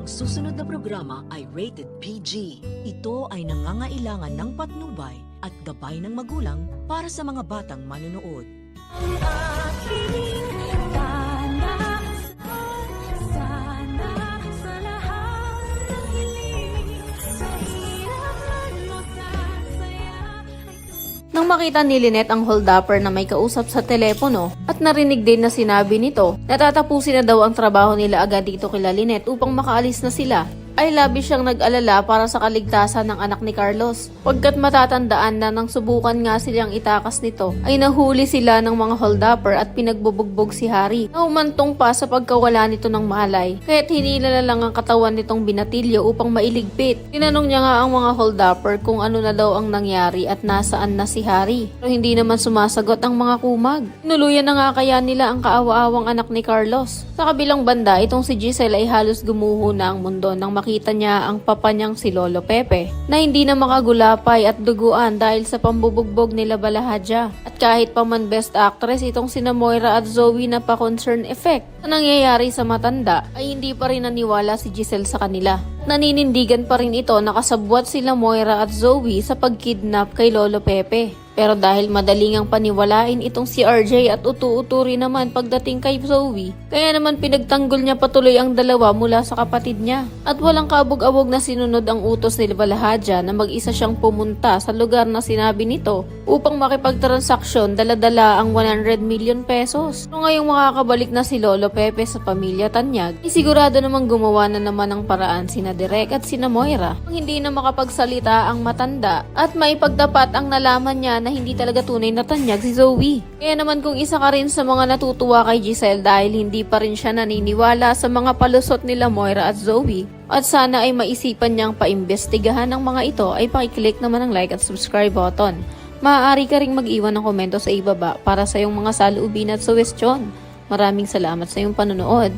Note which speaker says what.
Speaker 1: Ang susunod na programa ay rated PG. Ito ay nangangailangan ng patnubay at gabay ng magulang para sa mga batang manonood.
Speaker 2: Ang aking tanda sana sa lahat ng hiling sa hirap at masasaya ay
Speaker 3: Nang makita ni Lynette ang holdupper na may kausap sa telepono at narinig din na sinabi nito, natatapusin na daw ang trabaho nila agad dito kila Lynette upang makaalis na sila, ay labis siyang nag-alala para sa kaligtasan ng anak ni Carlos. Pagkat matatandaan na nang subukan nga silang itakas nito, ay nahuli sila ng mga holdupper at pinagbubugbog si Harry na humantong pa sa pagkawala nito ng malay, kaya't hinila lang ang katawan nitong binatilyo upang mailigpit. Tinanong niya nga ang mga holdupper kung ano na daw ang nangyari at nasaan na si Harry, pero hindi naman sumasagot ang mga kumag. Nuluyan na nga kaya nila ang kaawa-awang anak ni Carlos. Sa kabilang banda, itong si Giselle ay halos gumuho na ang mundo nang makita niya ang papa niyang si Lolo Pepe na hindi na makagulapay at duguan dahil sa pambubugbog nila Balahadja. At kahit pa man best actress itong sina Moira at Zoe na pa concern effect na nangyayari sa matanda, ay hindi pa rin naniwala si Giselle sa kanila. Naninindigan pa rin ito na kasabwat sila Moira at Zoe sa pagkidnap kay Lolo Pepe. Pero dahil madaling ang paniwalain itong si RJ at utu-uturi naman pagdating kay Zoe, kaya naman pinagtanggol niya patuloy ang dalawa mula sa kapatid niya. At walang kabog-abog na sinunod ang utos ni Balahadja na mag-isa siyang pumunta sa lugar na sinabi nito upang makipagtransaksyon, dala-dala ang 100 million pesos. So ngayong makakabalik na si Lolo Pepe sa pamilya Tanyag, isigurado namang gumawa na naman ng paraan sina Direk at sina Moira. Hindi na makapagsalita ang matanda at maipagdapat ang nalaman niya na hindi talaga tunay na tanyag si Zoe. Kaya naman kung isa ka rin sa mga natutuwa kay Giselle dahil hindi pa rin siya naniniwala sa mga palusot nila Moira at Zoe, at sana ay maisipan niyang paimbestigahan ang mga ito, ay pakiclick naman ang like at subscribe button. Maaari ka ring mag-iwan ng komento sa ibaba para sa iyong mga saloobin at suwestyon. Maraming salamat sa iyong panonood.